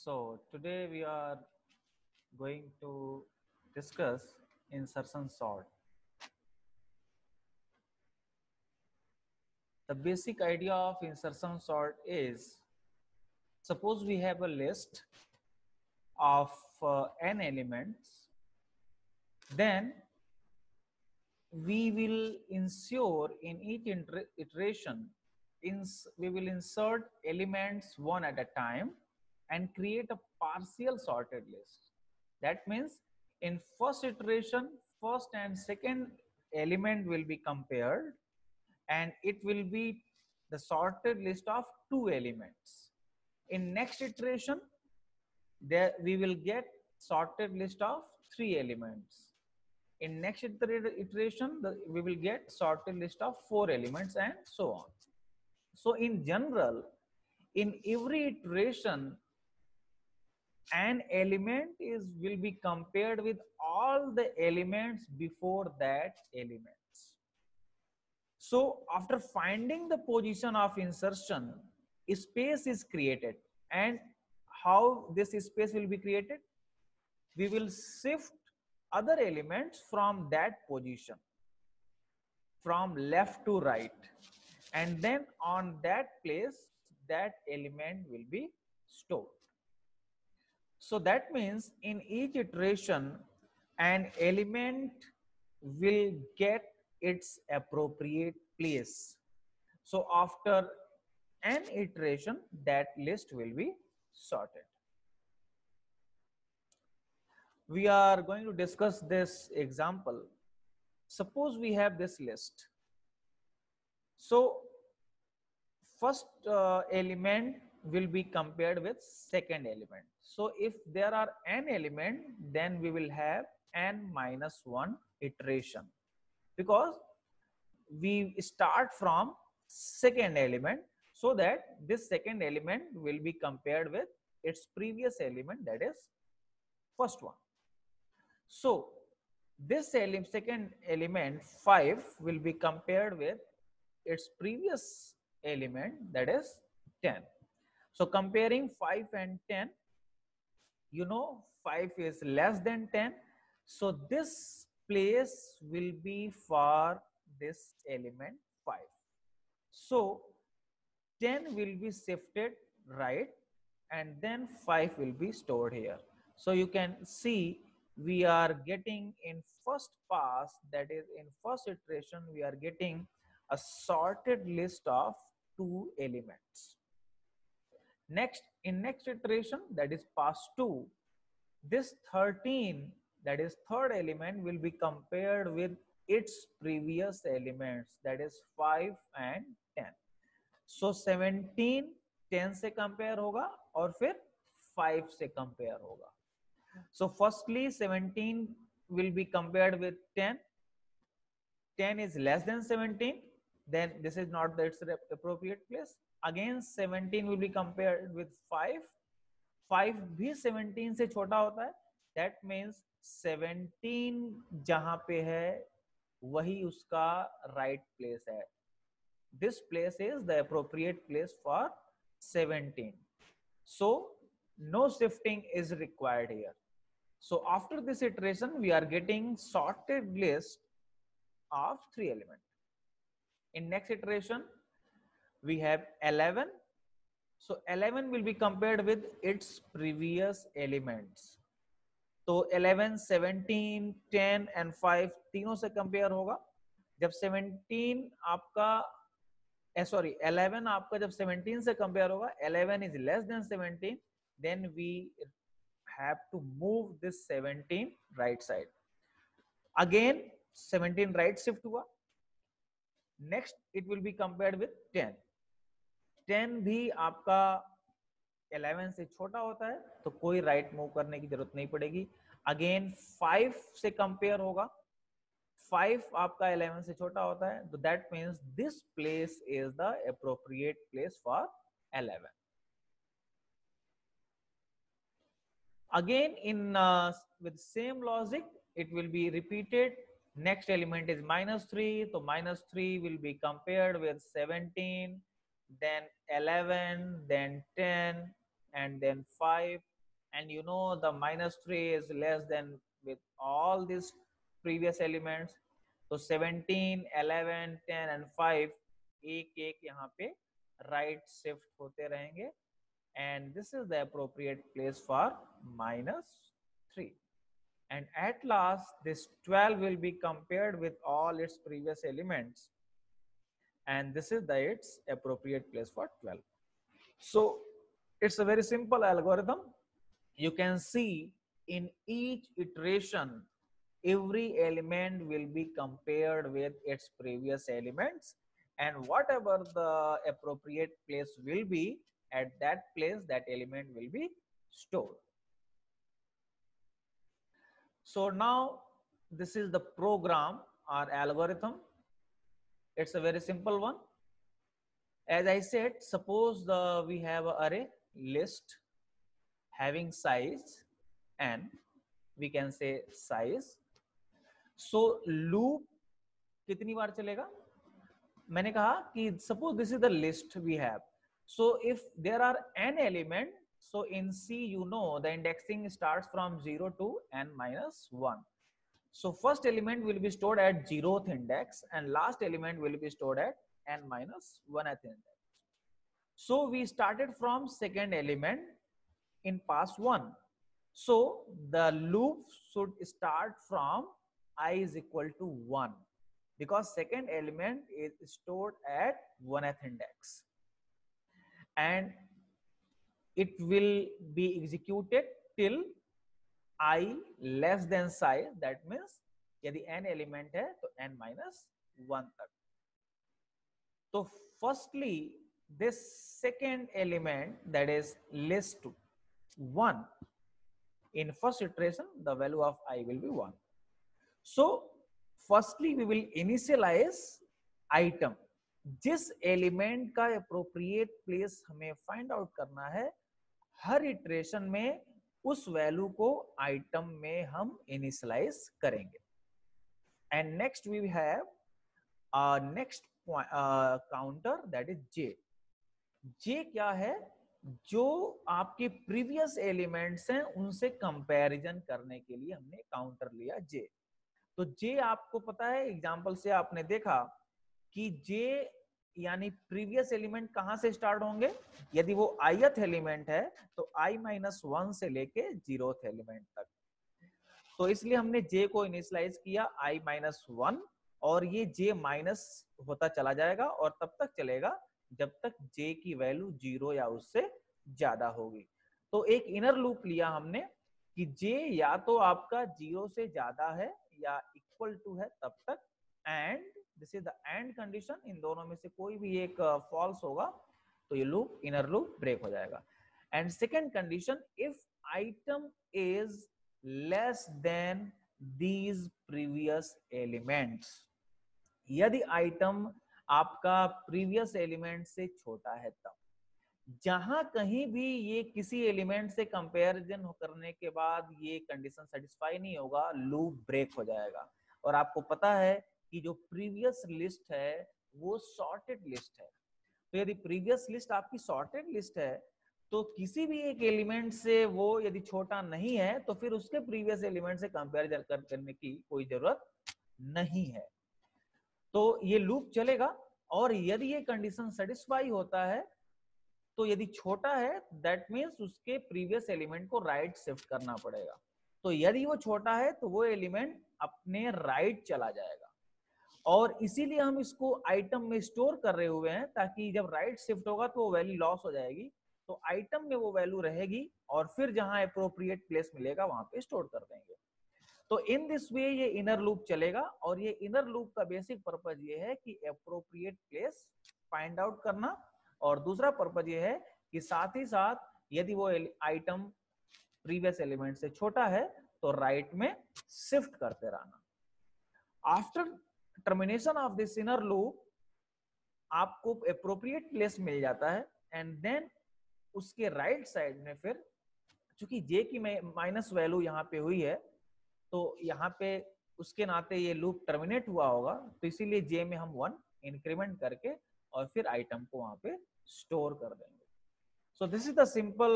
So today we are going to discuss insertion sort. The basic idea of insertion sort is, suppose we have a list of n elements, then we will ensure in each iteration we will insert elements one at a time and create a partial sorted list. That means in first iteration, first and second element will be compared and it will be the sorted list of two elements. In next iteration, there we will get sorted list of three elements. In next iteration, we will get sorted list of four elements and so on. So in general, in every iteration, an element will be compared with all the elements before that elements. So after finding the position of insertion, a space is created. And how this space will be created? We will shift other elements from that position, from left to right, and then on that place that element will be stored. So that means in each iteration an element will get its appropriate place. So after an iteration that list will be sorted. We are going to discuss this example. Suppose we have this list. So first element will be compared with second element. So if there are n element, then we will have n minus 1 iteration, because we start from second element, so that this second element will be compared with its previous element, that is first one. So this second element 5 will be compared with its previous element, that is 10. So comparing 5 and 10, 5 is less than 10. So this place will be for this element 5. So 10 will be shifted right, and then 5 will be stored here. So you can see we are getting in first pass, that is in first iteration, we are getting a sorted list of two elements. Next, in next iteration, that is pass 2, this 13, that is third element, will be compared with its previous elements, that is 5 and 10. So 17 10 से compare होगा और फिर 5 से compare होगा. So firstly 17 will be compared with 10. 10 is less than 17, then this is not its appropriate place. Again 17 will be compared with 5. 5 भी 17 से छोटा होता है. That means 17 जहां पे है वही उसका right place है. This place is the appropriate place for 17. So no shifting is required here. So after this iteration, we are getting sorted list of three elements. In next iteration, we have 11. So 11 will be compared with its previous elements. तो 11, 17, 10 and 5 तीनों से compare होगा. जब 17 आपका 11 आपका जब 17 से compare होगा, 11 is less than 17, then we have to move this 17 right side. Again 17 right shift हुआ. Next it will be compared with 10. 10 भी आपका 11 से छोटा होता है, तो कोई राइट मूव करने की जरूरत नहीं पड़ेगी. अगेन 5 से कंपेयर होगा. 5 आपका 11 से छोटा होता है, तो that means this place is the appropriate place for 11. Again in with same logic it will be repeated. Next element is -3, so -3 will be compared with 17, then 11, then 10 and then 5. and you know the -3 is less than with all these previous elements. तो 17, 11, 10 and 5 एक एक यहाँ पे right shift होते रहेंगे, and this is the appropriate place for -3. And at last this 12 will be compared with all its previous elements, and this is the its appropriate place for 12. So it's a very simple algorithm. You can see in each iteration every element will be compared with its previous elements, and whatever the appropriate place will be, at that place that element will be stored. So now this is the program or algorithm. It's a very simple one. As I said, suppose we have an array list having size n, we can say size. So loop कितनी बार चलेगा? मैंने कहा कि suppose this is the list we have. So if there are n element, so in C you know the indexing starts from 0 to n minus 1. So first element will be stored at 0th index and last element will be stored at n minus 1th index. So we started from second element in pass 1. So the loop should start from I is equal to 1 because second element is stored at 1th index, and it will be executed till I less than size. That means यदि n element है तो n minus 1 तक. तो firstly this second element, that is list 1, in first iteration the value of I will be 1. So firstly we will initialize item. जिस element का appropriate place हमें find out करना है, हर iteration में उस वैल्यू को आइटम में हम इनिशियलाइज करेंगे. And next we have next counter, that is J. J क्या है? जो आपके प्रीवियस एलिमेंट्स हैं उनसे कंपैरिजन करने के लिए हमने काउंटर लिया जे. तो जे आपको पता है, एग्जांपल से आपने देखा कि जे यानी प्रीवियस एलिमेंट कहां से स्टार्ट होंगे. यदि वो ith एलिमेंट है तो i माइनस 1 से लेके 0th एलिमेंट तक. तो इसलिए हमने जे को इनिशियलाइज किया i माइनस 1, और ये जे माइनस होता चला जाएगा और तब तक चलेगा जब तक जे की वैल्यू 0 या उससे ज्यादा होगी. तो एक इनर लूप लिया हमने कि जे या तो आपका 0 से ज्यादा है या इक्वल टू है तब तक, and this is the end condition. इन दोनों में से कोई भी एक फॉल्स होगा तो ये लूप, इनर लूप ब्रेक हो जाएगा. And second condition, if item is less than these previous elements. यदि आइटम आपका प्रीवियस एलिमेंट से छोटा है तब. जहां कहीं भी ये किसी एलिमेंट से कंपैरिजन करने के बाद ये कंडीशन सेटिस्फाई नहीं होगा, लूप ब्रेक हो जाएगा. और आपको पता है कि जो प्रीवियस लिस्ट है वो सॉर्टेड लिस्ट है. तो यदि प्रीवियस लिस्ट आपकी सॉर्टेड लिस्ट है तो किसी भी एक एलिमेंट से वो यदि छोटा नहीं है तो फिर उसके प्रीवियस एलिमेंट से कंपैरिजन करने की कोई जरूरत नहीं है. तो ये लूप चलेगा. और यदि ये कंडीशन सेटिस्फाई होता है तो यदि छोटा है दैट मीन्स उसके प्रीवियस एलिमेंट को राइट शिफ्ट करना पड़ेगा. तो यदि वो छोटा है तो वो एलिमेंट अपने राइट चला जाएगा. और इसीलिए हम इसको आइटम में स्टोर कर रहे हुए हैं ताकि जब राइट शिफ्ट होगा तो वो वैल्यू लॉस हो जाएगी. तो आइटम में वो वैल्यू रहेगी और फिर जहां अप्रोप्रिएट प्लेस मिलेगा वहां पे स्टोर कर देंगे. तो इन दिस वे ये इनर लूप चलेगा. और ये इनर लूप का बेसिक पर्पज ये है कि अप्रोप्रिएट प्लेस फाइंड आउट करना, और दूसरा पर्पज ये है कि साथ ही साथ यदि वो आइटम प्रीवियस एलिमेंट से छोटा है तो राइट में शिफ्ट करते रहना. After termination of this inner loop आपको अप्रोप्रिएट प्लेस मिल जाता है, एंड देन उसके राइट साइड में फिर चूंकि जे की माइनस वैल्यू यहाँ पे हुई है तो यहाँ पे उसके नाते ये लूप टर्मिनेट हुआ होगा. तो इसीलिए जे में हम 1 इंक्रीमेंट करके और फिर आइटम को वहां पे स्टोर कर देंगे. So this is the simple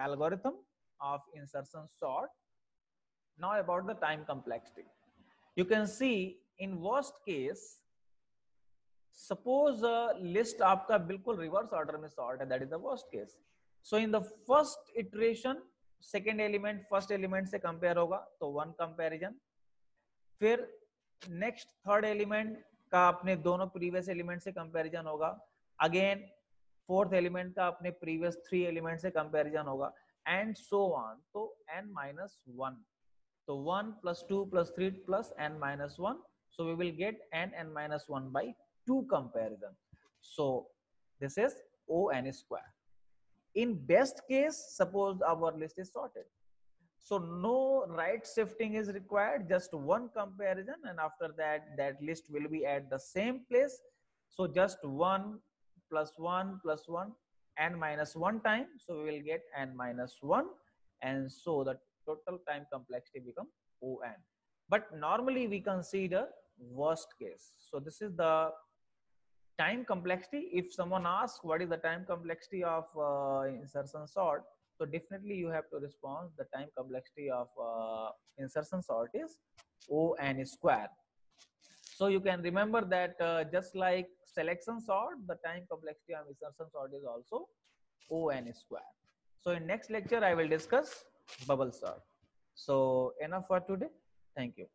algorithm of insertion sort. Now about the time complexity. You can see in worst case, suppose list आपका बिल्कुल reverse order में sort है, that is the worst case. So in the first iteration, second element first element से compare होगा, तो one comparison. फिर next third element का अपने दोनों previous element से comparison होगा. Again fourth element का अपने previous three element से comparison होगा, and so on. तो n minus 1. So 1 plus 2 plus 3 plus n minus 1. So we will get n minus 1 by 2 comparison. So this is O(n) square. In best case, suppose our list is sorted. So no right shifting is required, just one comparison, and after that, that list will be at the same place. So just 1 plus 1 plus 1, n minus 1 time. So we will get n minus 1, and so the total time complexity become O(n). But normally we consider worst case. So this is the time complexity. If someone asks what is the time complexity of insertion sort, so definitely you have to respond the time complexity of insertion sort is O(n) square. So you can remember that just like selection sort, the time complexity of insertion sort is also O(n) square. So in next lecture I will discuss bubble sort. So enough for today. Thank you.